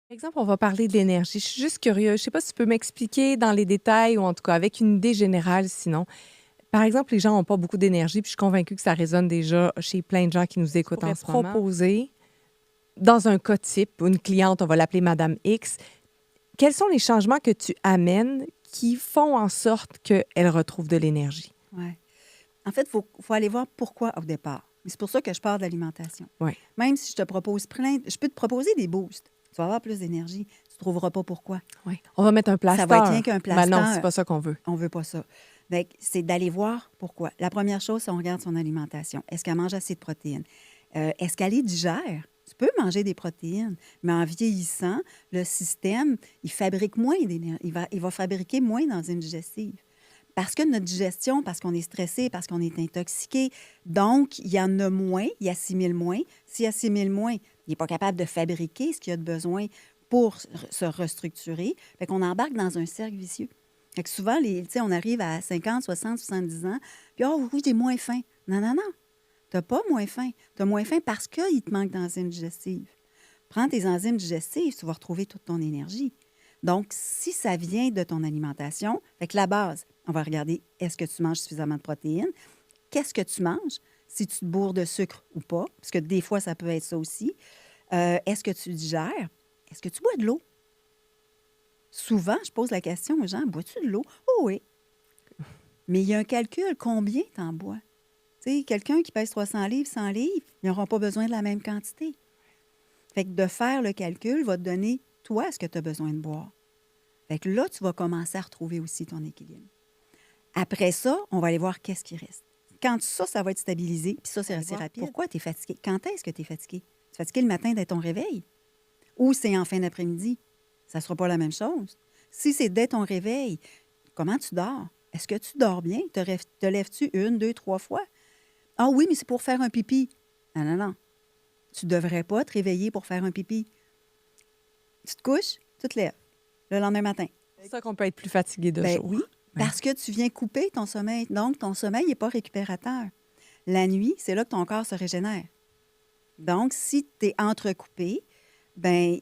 Par exemple, on va parler de l'énergie. Je suis juste curieuse. Je sais pas si tu peux m'expliquer dans les détails ou en tout cas avec une idée générale sinon. Par exemple, les gens n'ont pas beaucoup d'énergie, puis je suis convaincue que ça résonne déjà chez plein de gens qui nous Tu écoutent en pourrais ce moment. proposer Dans un cas type, une cliente, on va l'appeler Madame X, quels sont les changements que tu amènes qui font en sorte qu'elle retrouve de l'énergie? ouais. En fait, faut aller voir pourquoi au départ. C'est pour ça que je parle d'alimentation. Oui. Même si je te propose je peux te proposer des boosts. Tu vas avoir plus d'énergie. Tu ne trouveras pas pourquoi. Oui. On va mettre un Ça va être plaster. rien qu'un Ben non, c'est plaster. pas ça qu'on veut. On ne veut pas ça. Fait que c'est d'aller voir pourquoi. La première chose, c'est on regarde son alimentation. Est-ce qu'elle mange assez de protéines? Est-ce qu'elle les digère? Tu peux manger des protéines, mais en vieillissant, le système, il fabrique moins d'énergie. Il va fabriquer moins d'enzymes digestives. Parce que notre digestion, parce qu'on est stressé, parce qu'on est intoxiqué, donc il y en a moins, il assimile moins. S'il assimile moins, il n'est pas capable de fabriquer ce qu'il a de besoin pour se restructurer. Fait qu'on embarque dans un cercle vicieux. Fait que souvent, on arrive à 50, 60, 70 ans, puis « Oh oui, j'ai moins faim. » Non, non, non. Tu n'as pas moins faim. Tu as moins faim parce qu'il te manque d'enzymes digestives. Prends tes enzymes digestives, tu vas retrouver toute ton énergie. Donc, si ça vient de ton alimentation, fait que la base, on va regarder, est-ce que tu manges suffisamment de protéines? Qu'est-ce que tu manges? Si tu te bourres de sucre ou pas, parce que des fois, ça peut être ça aussi. Est-ce que tu digères? Est-ce que tu bois de l'eau? Souvent, je pose la question aux gens, bois-tu de l'eau? Oh oui. Mais il y a un calcul, combien tu en bois? Tu sais, quelqu'un qui pèse 300 livres, 100 livres, ils n'auront pas besoin de la même quantité. Fait que de faire le calcul va te donner, toi, ce que tu as besoin de boire. Fait que là, tu vas commencer à retrouver aussi ton équilibre. Après ça, on va aller voir qu'est-ce qui reste. Quand ça va être stabilisé, puis ça, c'est Allez assez voir rapide. Pourquoi tu es fatigué? Quand est-ce que tu es fatigué? Tu es fatigué le matin dès ton réveil? Ou c'est en fin d'après-midi? Ça ne sera pas la même chose. Si c'est dès ton réveil, comment tu dors? Est-ce que tu dors bien? Te lèves-tu une, deux, trois fois? Ah oui, mais c'est pour faire un pipi. Non, non, non. Tu ne devrais pas te réveiller pour faire un pipi. Tu te couches, tu te lèves le lendemain matin. C'est pour ça qu'on peut être plus fatigué de Ben oui, jour. Ben parce que tu viens couper ton sommeil. Donc, ton sommeil n'est pas récupérateur. La nuit, c'est là que ton corps se régénère. Donc, si tu es entrecoupé, ben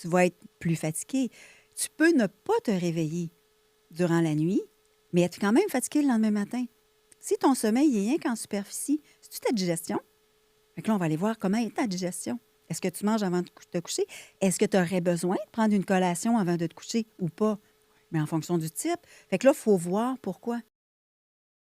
tu vas être plus fatigué. Tu peux ne pas te réveiller durant la nuit, mais être quand même fatigué le lendemain matin. Si ton sommeil est rien qu'en superficie, c'est-tu ta digestion? Fait que là, on va aller voir comment est ta digestion. Est-ce que tu manges avant de te coucher? Est-ce que tu aurais besoin de prendre une collation avant de te coucher ou pas? Mais en fonction du type. Fait que là, il faut voir pourquoi.